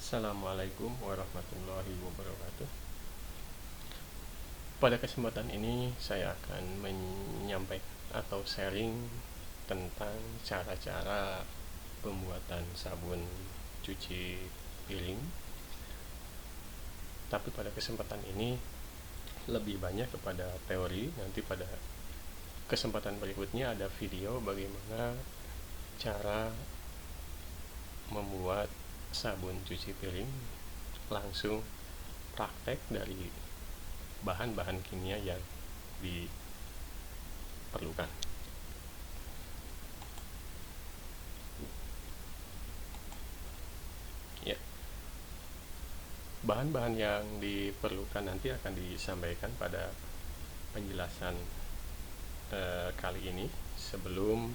Assalamualaikum warahmatullahi wabarakatuh. Pada kesempatan ini saya akan menyampaikan atau sharing tentang cara-cara pembuatan sabun cuci piring. Tapi pada kesempatan ini lebih banyak kepada teori. Nanti pada kesempatan berikutnya ada video bagaimana cara membuat sabun cuci piring, langsung praktek dari bahan-bahan kimia yang diperlukan. Ya, bahan-bahan yang diperlukan nanti akan disampaikan pada penjelasan kali ini. Sebelum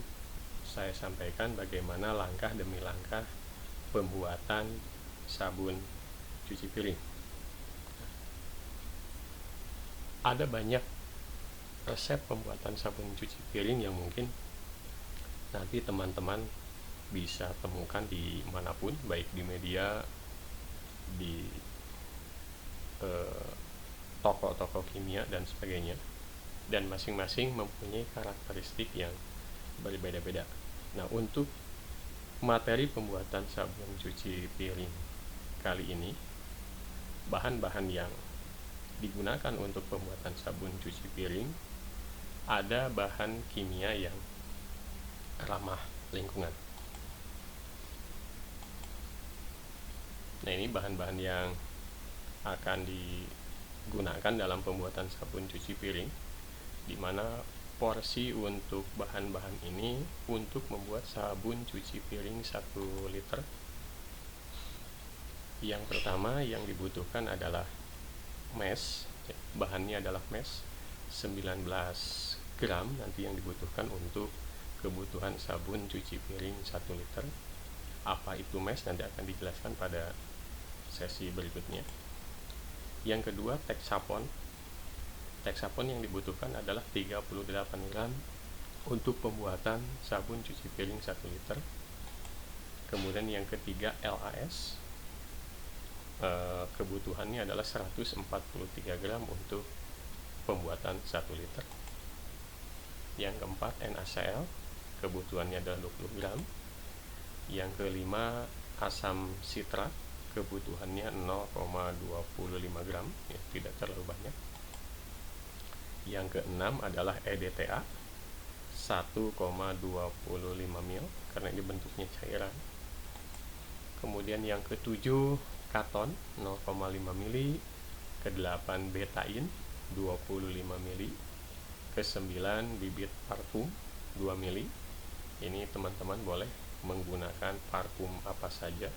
saya sampaikan bagaimana langkah demi langkah pembuatan sabun cuci piring. Ada banyak resep pembuatan sabun cuci piring yang mungkin nanti teman-teman bisa temukan di manapun, baik di media, di toko-toko kimia dan sebagainya, dan masing-masing mempunyai karakteristik yang berbeda-beda. Nah, untuk materi pembuatan sabun cuci piring kali ini, bahan-bahan yang digunakan untuk pembuatan sabun cuci piring ada bahan kimia yang ramah lingkungan. Nah, ini bahan-bahan yang akan digunakan dalam pembuatan sabun cuci piring, di mana porsi untuk bahan-bahan ini untuk membuat sabun cuci piring 1 liter. Yang pertama yang dibutuhkan adalah mes. Bahannya adalah mes 19 gram nanti yang dibutuhkan untuk kebutuhan sabun cuci piring 1 liter. Apa itu mes nanti akan dijelaskan pada sesi berikutnya. Yang kedua, Texapon. Texapon yang dibutuhkan adalah 38 gram untuk pembuatan sabun cuci piring 1 liter. Kemudian yang ketiga, LAS. Kebutuhannya adalah 143 gram untuk pembuatan 1 liter. Yang keempat, NaCl. Kebutuhannya adalah 20 gram. Yang kelima, asam sitrat. Kebutuhannya 0,25 gram, ya, tidak terlalu banyak. Yang keenam adalah EDTA 1,25 ml karena ini bentuknya cairan. Kemudian yang ketujuh, katon 0,5 ml. Ke-8, betain 25 ml. Ke-9, bibit parfum 2 ml. Ini teman-teman boleh menggunakan parfum apa saja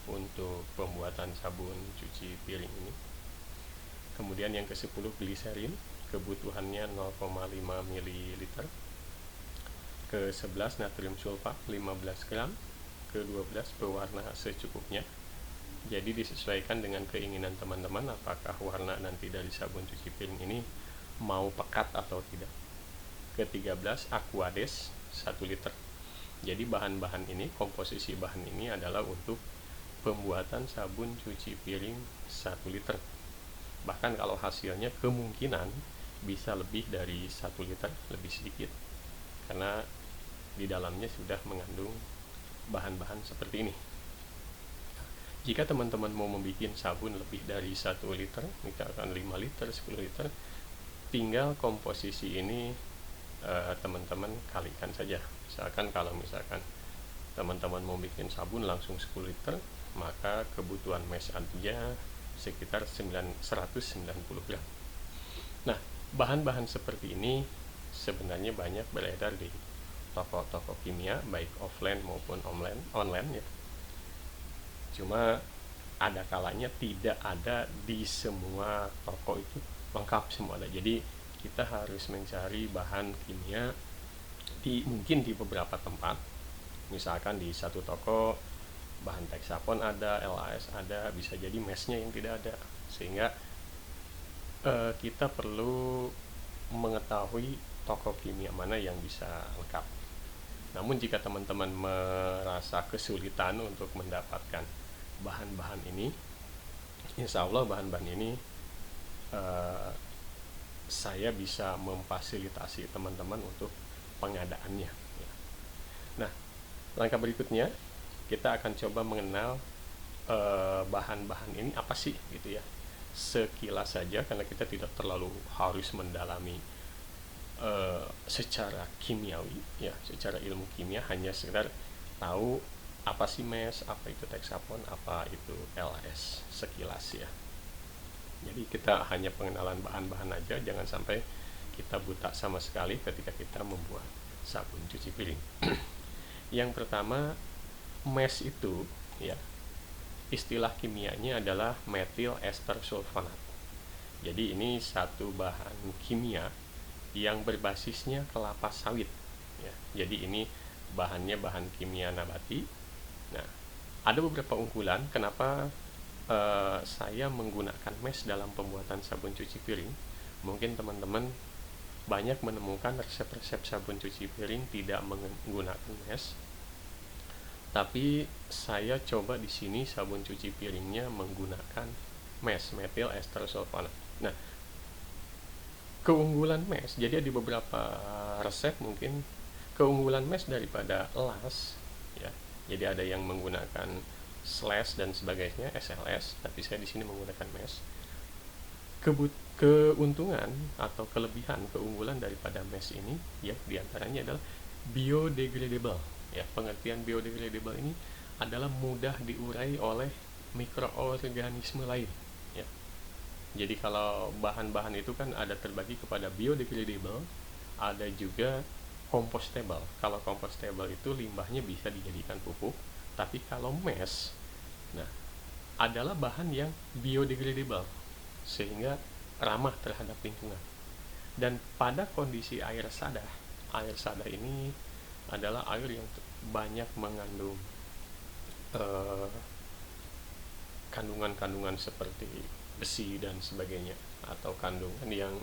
untuk pembuatan sabun cuci piring ini. Kemudian yang ke-10, gliserin. Kebutuhannya 0,5 ml. Ke-11, natrium sulfat 15 gram. Ke-12, pewarna secukupnya. Jadi disesuaikan dengan keinginan teman-teman apakah warna nanti dari sabun cuci piring ini mau pekat atau tidak. Ke-13, Aquades 1 liter. Jadi bahan-bahan ini, komposisi bahan ini adalah untuk pembuatan sabun cuci piring 1 liter. Bahkan kalau hasilnya kemungkinan bisa lebih dari 1 liter, lebih sedikit, karena di dalamnya sudah mengandung bahan-bahan seperti ini. Jika teman-teman mau membuat sabun lebih dari 1 liter, misalkan 5 liter, 10 liter, tinggal komposisi ini teman-teman kalikan saja. Misalkan kalau teman-teman mau bikin sabun langsung 10 liter, maka kebutuhan mes aja sekitar 190 gram. Nah, bahan-bahan seperti ini sebenarnya banyak beredar di toko-toko kimia, baik offline maupun online ya. Cuma ada kalanya tidak ada di semua toko itu lengkap semua ada. Jadi kita harus mencari bahan kimia mungkin di beberapa tempat. Misalkan di satu toko bahan Texapon ada, LAS ada, bisa jadi mesnya yang tidak ada, sehingga kita perlu mengetahui toko kimia mana yang bisa lengkap. Namun jika teman-teman merasa kesulitan untuk mendapatkan bahan-bahan ini, insya Allah bahan-bahan ini saya bisa memfasilitasi teman-teman untuk pengadaannya. Nah, langkah berikutnya kita akan coba mengenal bahan-bahan ini apa sih gitu ya, sekilas saja, karena kita tidak terlalu harus mendalami secara kimiawi ya, secara ilmu kimia, hanya sekedar tahu apa sih MES, apa itu Texapon, apa itu LAS sekilas ya. Jadi kita hanya pengenalan bahan-bahan aja, jangan sampai kita buta sama sekali ketika kita membuat sabun cuci piring. Yang pertama, MES itu ya, istilah kimianya adalah methyl ester sulfonat. Jadi ini satu bahan kimia yang berbasisnya kelapa sawit ya. Jadi ini bahannya bahan kimia nabati. Nah, ada beberapa unggulan kenapa saya menggunakan MES dalam pembuatan sabun cuci piring. Mungkin teman-teman banyak menemukan resep-resep sabun cuci piring tidak menggunakan MES, tapi saya coba di sini sabun cuci piringnya menggunakan MES, methyl ester sulfonat. Nah, keunggulan MES, jadi ada beberapa resep mungkin keunggulan MES daripada LAS ya. Jadi ada yang menggunakan slash dan sebagainya, SLS, tapi saya di sini menggunakan MES. Keuntungan atau kelebihan, keunggulan daripada MES ini ya, diantaranya adalah biodegradable ya. Pengertian biodegradable ini adalah mudah diurai oleh mikroorganisme lain ya. Jadi kalau bahan-bahan itu kan ada terbagi kepada biodegradable, ada juga compostable. Kalau compostable itu limbahnya bisa dijadikan pupuk, tapi kalau MES nah adalah bahan yang biodegradable sehingga ramah terhadap lingkungan. Dan pada kondisi air sada ini adalah air yang banyak mengandung kandungan-kandungan seperti besi dan sebagainya, atau kandungan yang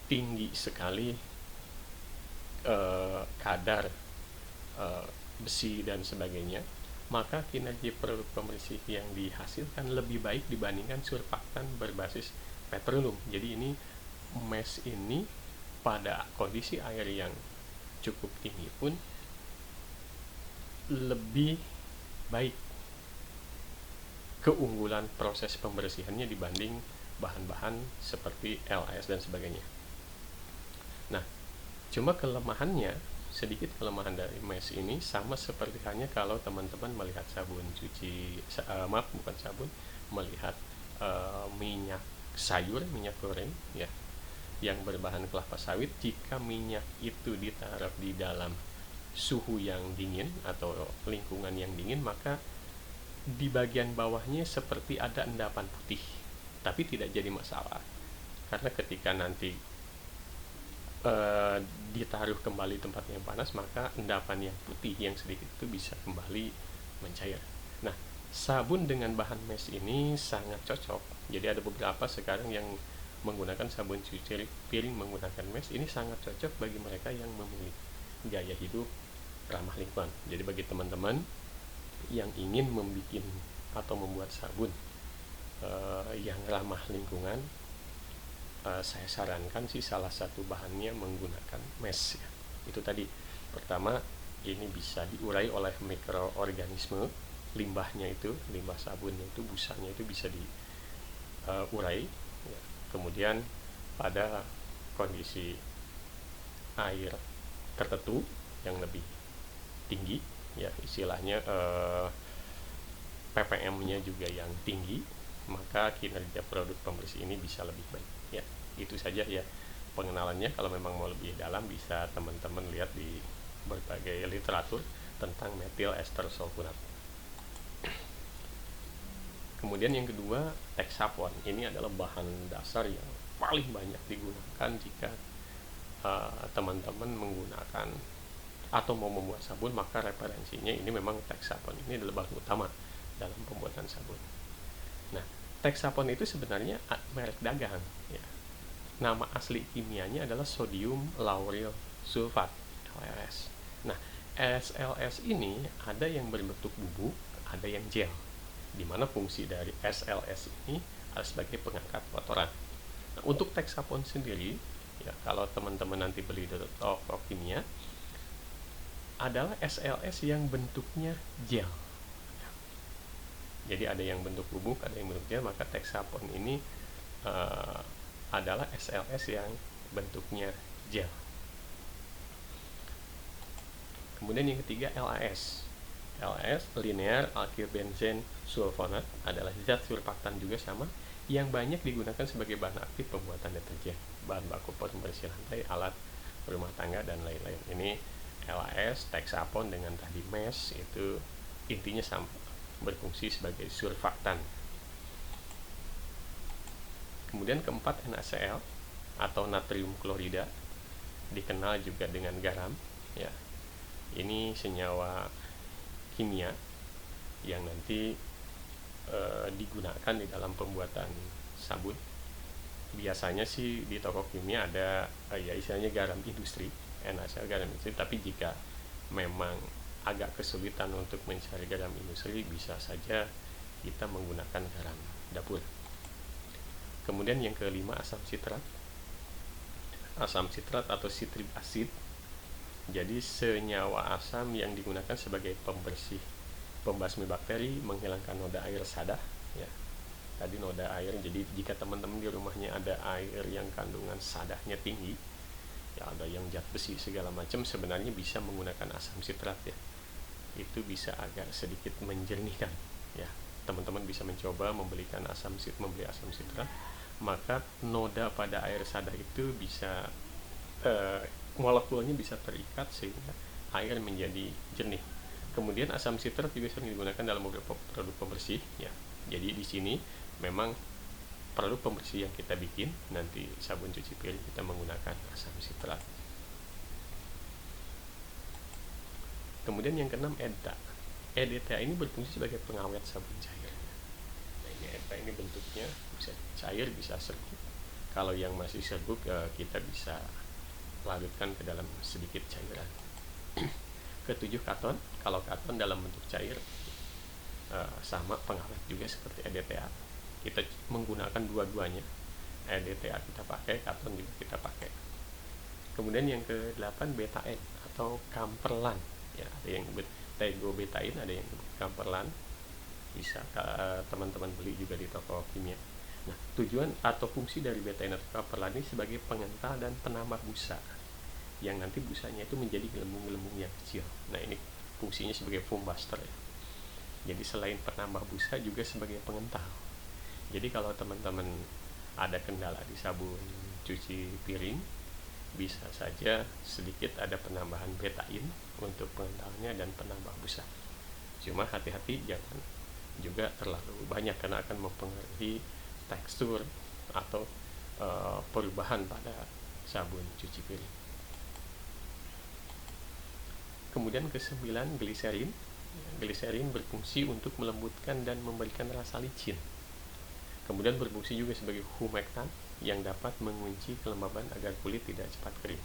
tinggi sekali kadar besi dan sebagainya, maka kinerja produk pembersih yang dihasilkan lebih baik dibandingkan surfaktan berbasis petroleum. Jadi ini MES ini pada kondisi air yang cukup tinggi pun lebih baik keunggulan proses pembersihannya dibanding bahan-bahan seperti LAS dan sebagainya. Nah, cuma kelemahannya, sedikit kelemahan dari MES ini sama seperti hanya kalau teman-teman melihat sabun cuci, bukan sabun, melihat minyak sayur, minyak goreng ya, yang berbahan kelapa sawit. Jika minyak itu ditaruh di dalam suhu yang dingin atau lingkungan yang dingin, maka di bagian bawahnya seperti ada endapan putih, tapi tidak jadi masalah, karena ketika nanti ditaruh kembali tempat yang panas, maka endapan yang putih yang sedikit itu bisa kembali mencair. Nah, sabun dengan bahan MES ini sangat cocok. Jadi ada beberapa sekarang yang menggunakan sabun cuci piring menggunakan MES. Ini sangat cocok bagi mereka yang memiliki gaya hidup ramah lingkungan. Jadi bagi teman-teman yang ingin membuat sabun yang ramah lingkungan, saya sarankan sih salah satu bahannya menggunakan MES ya. Itu tadi, pertama ini bisa diurai oleh mikroorganisme, limbahnya itu, limbah sabunnya itu, busanya itu bisa diurai ya. Kemudian pada kondisi air tertentu yang lebih tinggi ya, istilahnya ppm-nya juga yang tinggi, maka kinerja produk pembersih ini bisa lebih baik ya. Itu saja ya pengenalannya. Kalau memang mau lebih dalam bisa teman-teman lihat di berbagai literatur tentang methyl ester sulfonat. Kemudian yang kedua, Texapon. Ini adalah bahan dasar yang paling banyak digunakan jika teman-teman menggunakan atau mau membuat sabun, maka referensinya ini memang Texapon. Ini adalah bahan utama dalam pembuatan sabun. Nah, Texapon itu sebenarnya merek dagang ya. Nama asli kimianya adalah sodium lauryl sulfat, SLS. Nah, SLS ini ada yang berbentuk bubuk, ada yang gel, dimana fungsi dari SLS ini adalah sebagai pengangkat kotoran. Nah, untuk Texapon sendiri, ya kalau teman-teman nanti beli di toko kimia, adalah SLS yang bentuknya gel. Jadi ada yang bentuk bubuk, ada yang bentuk gel, maka Texapon ini adalah SLS yang bentuknya gel. Kemudian yang ketiga LAS. LAS, linear alkyl benzen sulfonat, adalah zat surfaktan juga sama yang banyak digunakan sebagai bahan aktif pembuatan deterjen, bahan baku pembersih lantai, alat rumah tangga, dan lain-lain. Ini LAS, Texapon dengan tadi mesh itu intinya sama, berfungsi sebagai surfaktan. Kemudian keempat NaCl atau natrium klorida, dikenal juga dengan garam, ya. Ini senyawa kimia yang nanti digunakan di dalam pembuatan sabun. Biasanya sih di toko kimia ada ya istilahnya garam industri, NaCl garam industri, tapi jika memang agak kesulitan untuk mencari garam industri, bisa saja kita menggunakan garam dapur. Kemudian yang kelima asam sitrat. Asam sitrat atau citric acid, jadi senyawa asam yang digunakan sebagai pembersih, pembasmi bakteri, menghilangkan noda air sadah, ya. Tadi noda air, jadi jika teman-teman di rumahnya ada air yang kandungan sadahnya tinggi, ya ada yang zat besi segala macam, sebenarnya bisa menggunakan asam sitrat, ya. Itu bisa agak sedikit menjernihkan, ya. Teman-teman bisa mencoba membeli asam sitrat, maka noda pada air sadah itu bisa molekulnya bisa terikat sehingga air menjadi jernih. Kemudian asam sitrat juga sering digunakan dalam beberapa produk pembersih, ya. Jadi di sini memang produk pembersih yang kita bikin nanti sabun cuci piring kita menggunakan asam sitrat. Kemudian yang keenam EDTA. EDTA ini berfungsi sebagai pengawet sabun cair. Nah, ini EDTA ini bentuknya bisa cair, bisa serbuk. Kalau yang masih serbuk, kita bisa larutkan ke dalam sedikit cairan. Ketujuh katon. Kalau katon dalam bentuk cair, sama pengawet juga seperti EDTA. Kita menggunakan dua-duanya. EDTA kita pakai, katon juga kita pakai. Kemudian yang ke-8 betain atau kamperlan, ya, ada yang tegobetain, ada yang kamperlan, bisa teman-teman beli juga di toko kimia. Nah, tujuan atau fungsi dari betain atau kamperlan ini sebagai pengental dan penambah busa, yang nanti busanya itu menjadi gelembung-gelembung yang kecil. Nah, ini fungsinya sebagai foam buster, ya. Jadi selain penambah busa juga sebagai pengental. Jadi kalau teman-teman ada kendala di sabun cuci piring, bisa saja sedikit ada penambahan betain untuk pengentalnya dan penambah busa. Cuma hati-hati jangan juga terlalu banyak karena akan mempengaruhi tekstur atau perubahan pada sabun cuci piring. Kemudian ke-9 gliserin. Gliserin berfungsi untuk melembutkan dan memberikan rasa licin. Kemudian berfungsi juga sebagai humektan yang dapat mengunci kelembaban agar kulit tidak cepat kering.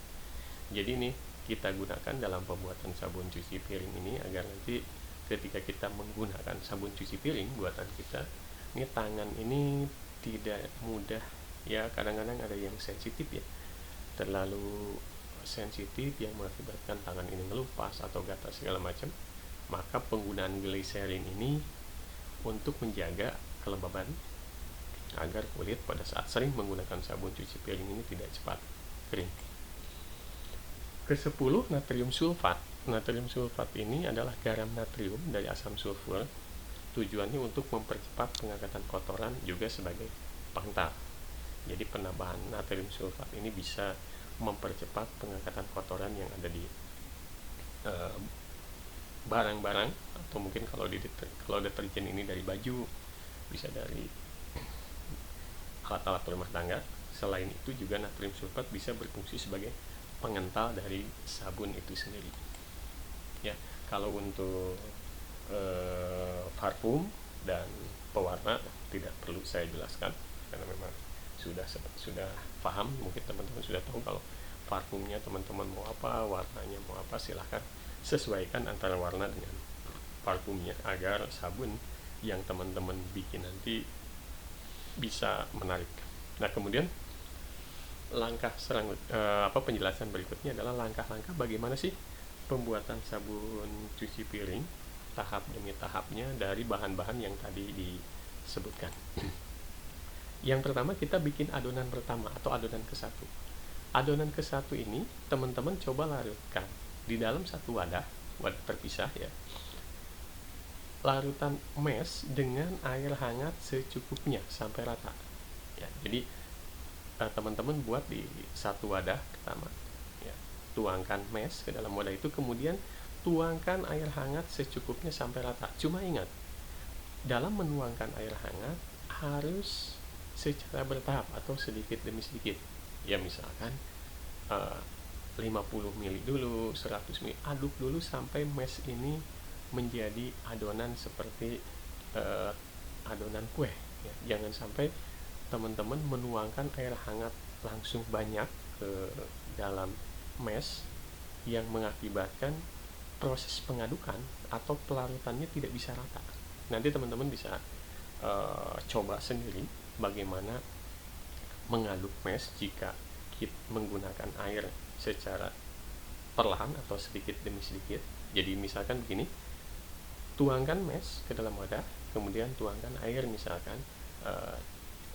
Jadi ini kita gunakan dalam pembuatan sabun cuci piring ini agar nanti ketika kita menggunakan sabun cuci piring buatan kita, ini tangan ini tidak mudah, ya kadang-kadang ada yang sensitif, ya, terlalu sensitif yang mengakibatkan tangan ini ngelupas atau gatal segala macam. Maka penggunaan gliserin ini untuk menjaga kelembaban agar kulit pada saat sering menggunakan sabun cuci piring ini tidak cepat kering. Ke-10 natrium sulfat. Natrium sulfat ini adalah garam natrium dari asam sulfur. Tujuannya untuk mempercepat pengangkatan kotoran juga sebagai pengental. Jadi penambahan natrium sulfat ini bisa mempercepat pengangkatan kotoran yang ada di barang-barang, atau mungkin kalau deterjen ini dari baju, bisa dari alat-alat rumah tangga. Selain itu juga natrium sulfat bisa berfungsi sebagai pengental dari sabun itu sendiri, ya. Kalau untuk parfum dan pewarna tidak perlu saya jelaskan karena memang sudah paham. Mungkin teman-teman sudah tahu kalau parfumnya teman-teman mau apa, warnanya mau apa, silahkan sesuaikan antara warna dengan parfumnya agar sabun yang teman-teman bikin nanti bisa menarik. Nah, kemudian penjelasan berikutnya adalah langkah-langkah bagaimana sih pembuatan sabun cuci piring tahap demi tahapnya dari bahan-bahan yang tadi disebutkan. Yang pertama, kita bikin adonan pertama atau adonan ke-1. Adonan ke-1 ini teman-teman coba larutkan di dalam satu wadah terpisah ya, larutan mash dengan air hangat secukupnya sampai rata ya. Jadi teman-teman buat di satu wadah pertama ya, tuangkan mash ke dalam wadah itu, kemudian tuangkan air hangat secukupnya sampai rata. Cuma ingat, dalam menuangkan air hangat harus secara bertahap atau sedikit demi sedikit ya. Misalkan 50 ml dulu, 100 ml, aduk dulu sampai mash ini menjadi adonan seperti adonan kue ya. Jangan sampai teman-teman menuangkan air hangat langsung banyak ke dalam mash yang mengakibatkan proses pengadukan atau pelarutannya tidak bisa rata. Nanti teman-teman bisa coba sendiri bagaimana mengaduk mash jika kita menggunakan air secara perlahan atau sedikit demi sedikit. Jadi misalkan begini, tuangkan mash ke dalam wadah, kemudian tuangkan air misalkan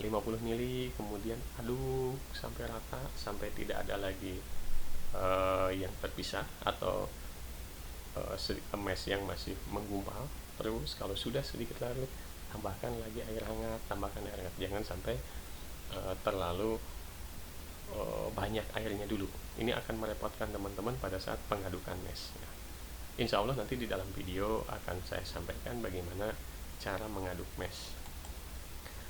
50 ml, kemudian aduk sampai rata, sampai tidak ada lagi yang terpisah atau mash yang masih menggumpal. Terus kalau sudah sedikit larut, tambahkan lagi air hangat, jangan sampai terlalu banyak airnya dulu. Ini akan merepotkan teman-teman pada saat pengadukan mash ya. Insya Allah nanti di dalam video akan saya sampaikan bagaimana cara mengaduk mash.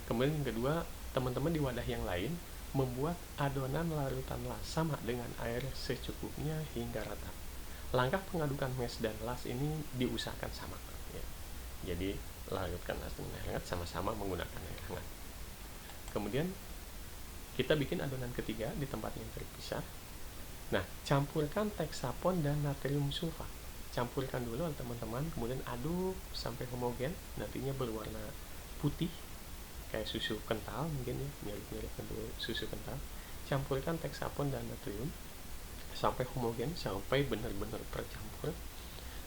Kemudian yang kedua, teman-teman di wadah yang lain membuat adonan larutan las sama dengan air secukupnya hingga rata. Langkah pengadukan mash dan las ini diusahakan sama ya. Jadi larutkan las dengan air hangat, sama-sama menggunakan air hangat. Kemudian kita bikin adonan ketiga di tempat yang terpisah. Nah, campurkan teksapon dan natrium sulfat. Campurkan dulu teman-teman, kemudian aduk sampai homogen, nantinya berwarna putih kayak susu kental mungkin ya, mirip-mirip susu kental. Campurkan teksapon dan natrium sampai homogen, sampai benar-benar tercampur.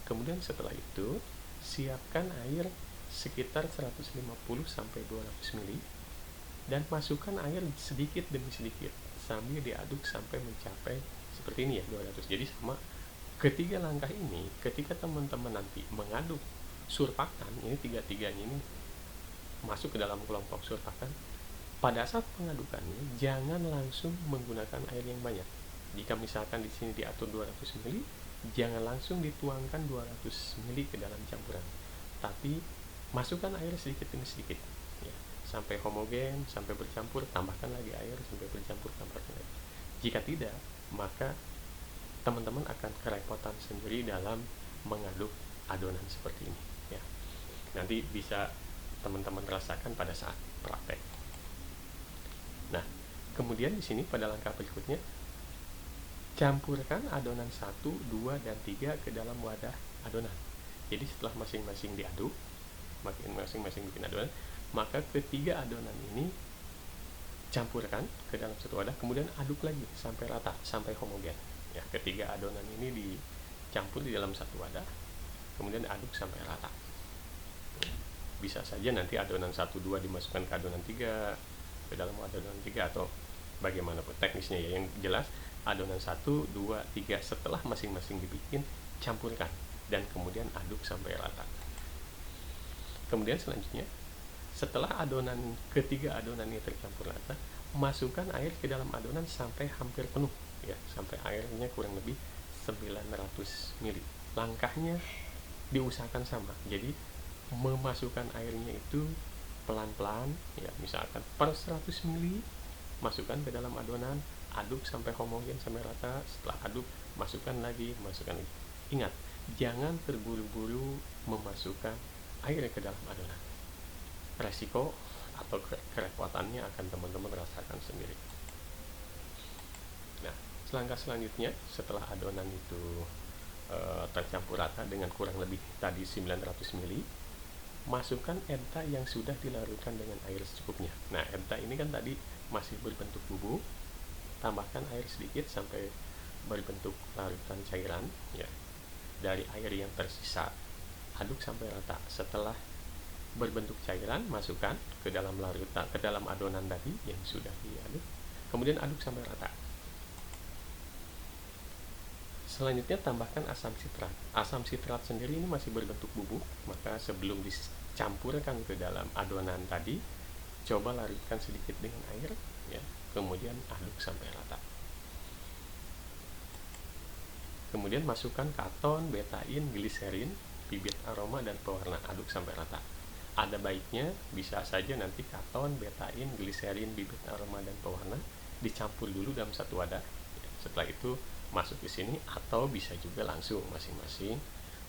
Kemudian setelah itu siapkan air sekitar 150 sampai 200 ml dan masukkan air sedikit demi sedikit sambil diaduk sampai mencapai seperti ini ya, 200. Jadi sama ketiga langkah ini, ketika teman-teman nanti mengaduk surfaktan, ini tiga-tiganya ini masuk ke dalam kelompok surfaktan, pada saat pengadukannya jangan langsung menggunakan air yang banyak. Jika misalkan di sini diatur 200 ml, jangan langsung dituangkan 200 ml ke dalam campuran, tapi masukkan air sedikit demi sedikit ya, sampai homogen, sampai bercampur, tambahkan lagi air, sampai bercampur, tambahkan lagi. Jika tidak, maka teman-teman akan kerepotan sendiri dalam mengaduk adonan seperti ini ya. Nanti bisa teman-teman rasakan pada saat praktek. Nah, kemudian di sini pada langkah berikutnya, campurkan adonan 1, 2, dan 3 ke dalam wadah adonan. Jadi setelah masing-masing diaduk, masing-masing bikin adonan, maka ketiga adonan ini campurkan ke dalam satu wadah, kemudian aduk lagi sampai rata, sampai homogen ya. Ketiga adonan ini dicampur di dalam satu wadah, kemudian aduk sampai rata. Bisa saja nanti adonan 1, 2 dimasukkan ke adonan 3, ke dalam adonan 3, atau bagaimanapun teknisnya ya. Yang jelas adonan 1, 2, 3 setelah masing-masing dibikin, campurkan dan kemudian aduk sampai rata. Kemudian selanjutnya, setelah ketiga adonan ini tercampur rata, masukkan air ke dalam adonan sampai hampir penuh ya, sampai airnya kurang lebih 900 ml. Langkahnya diusahakan sama. Jadi memasukkan airnya itu pelan-pelan ya, misalkan per 100 ml masukkan ke dalam adonan, aduk sampai homogen, sampai rata. Setelah aduk, masukkan lagi. Ingat, jangan terburu-buru memasukkan air ke dalam adonan. Resiko atau kerepotannya akan teman-teman rasakan sendiri. Nah, langkah selanjutnya setelah adonan itu tercampur rata dengan kurang lebih tadi 900 ml. Masukkan ENTA yang sudah dilarutkan dengan air secukupnya. Nah, ENTA ini kan tadi masih berbentuk bubuk, tambahkan air sedikit sampai berbentuk larutan cairan ya. Dari air yang tersisa, aduk sampai rata. Setelah berbentuk cairan, masukkan ke dalam larutan, ke dalam adonan tadi yang sudah diaduk. Kemudian aduk sampai rata. Selanjutnya tambahkan asam sitrat. Asam sitrat sendiri ini masih berbentuk bubuk, maka sebelum dicampurkan ke dalam adonan tadi, coba larutkan sedikit dengan air, ya. Kemudian aduk sampai rata. Kemudian masukkan katon, betain, gliserin, bibit aroma, dan pewarna. Aduk sampai rata. Ada baiknya bisa saja nanti katon, betain, gliserin, bibit aroma, dan pewarna dicampur dulu dalam satu wadah. Setelah itu masuk ke sini, atau bisa juga langsung masing-masing.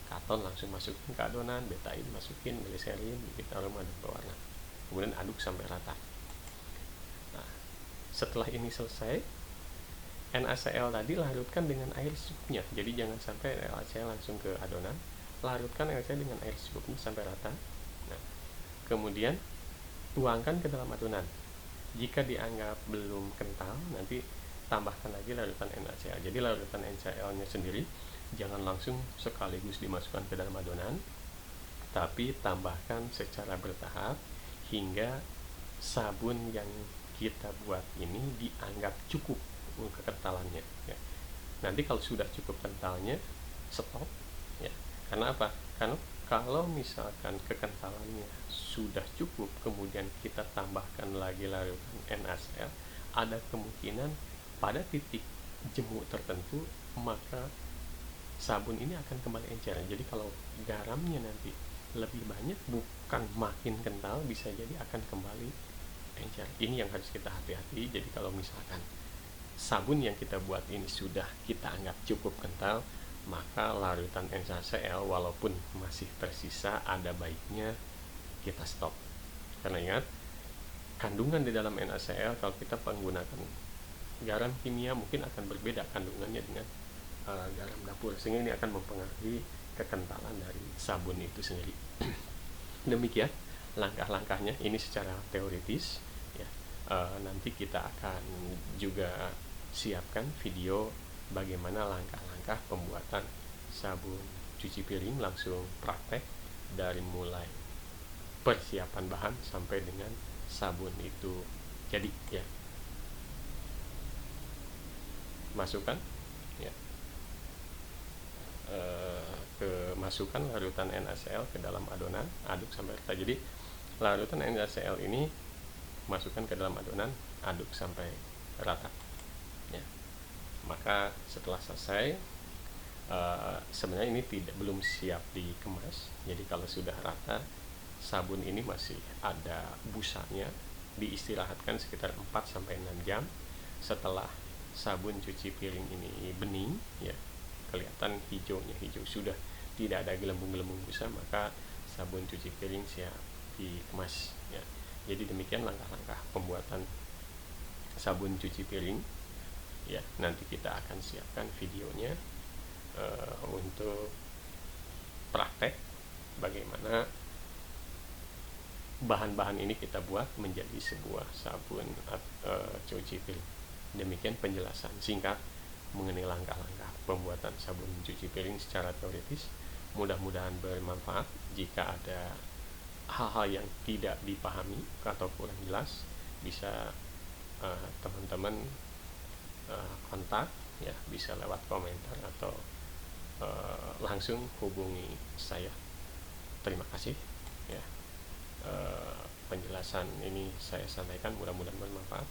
Katon langsung masukin ke adonan, betain masukin, gliserin, bibit aroma, dan pewarna. Kemudian aduk sampai rata. Nah, setelah ini selesai, NaCl tadi larutkan dengan air secukupnya. Jadi jangan sampai NaCl langsung ke adonan, larutkan NaCl dengan air secukupnya sampai rata. Nah, kemudian tuangkan ke dalam adonan. Jika dianggap belum kental, nanti tambahkan lagi larutan NaCl. Jadi larutan NaCl-nya sendiri jangan langsung sekaligus dimasukkan ke dalam adonan, tapi tambahkan secara bertahap hingga sabun yang kita buat ini dianggap cukup kekentalannya ya. Nanti kalau sudah cukup kentalnya, stop ya. Karena apa? Karena kalau misalkan kekentalannya sudah cukup, kemudian kita tambahkan lagi larutan NaCl, ada kemungkinan pada titik jemu tertentu maka sabun ini akan kembali encer. Jadi kalau garamnya nanti lebih banyak, bukan makin kental, bisa jadi akan kembali encer. Ini yang harus kita hati-hati. Jadi kalau misalkan sabun yang kita buat ini sudah kita anggap cukup kental, maka larutan NaCl walaupun masih tersisa, ada baiknya kita stop. Karena ingat, kandungan di dalam NaCl kalau kita menggunakan garam kimia mungkin akan berbeda kandungannya dengan garam dapur, sehingga ini akan mempengaruhi kekentalan dari sabun itu sendiri. Demikian langkah-langkahnya, ini secara teoritis ya. Nanti kita akan juga siapkan video bagaimana langkah-langkah pembuatan sabun cuci piring, langsung praktek dari mulai persiapan bahan sampai dengan sabun itu jadi ya. Masukkan ya, masukkan larutan NaCl ke dalam adonan, aduk sampai rata. Jadi larutan NaCl ini masukkan ke dalam adonan, aduk sampai rata ya. Maka setelah selesai, sebenarnya ini belum siap dikemas. Jadi kalau sudah rata, sabun ini masih ada busanya, diistirahatkan sekitar 4-6 jam. Setelah sabun cuci piring ini bening ya, kelihatan hijaunya, hijau sudah tidak ada gelembung-gelembung busa, maka sabun cuci piring siap dikemas ya. Jadi demikian langkah-langkah pembuatan sabun cuci piring ya. Nanti kita akan siapkan videonya untuk praktek bagaimana bahan-bahan ini kita buat menjadi sebuah sabun cuci piring. Demikian penjelasan singkat mengenai langkah-langkah pembuatan sabun cuci piring secara teoritis. Mudah-mudahan bermanfaat. Jika ada hal-hal yang tidak dipahami atau kurang jelas, bisa teman-teman kontak ya, bisa lewat komentar atau langsung hubungi saya. Terima kasih ya. Penjelasan ini saya sampaikan, mudah-mudahan bermanfaat.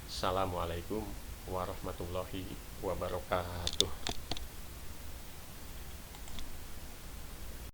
Assalamualaikum warahmatullahi wabarakatuh.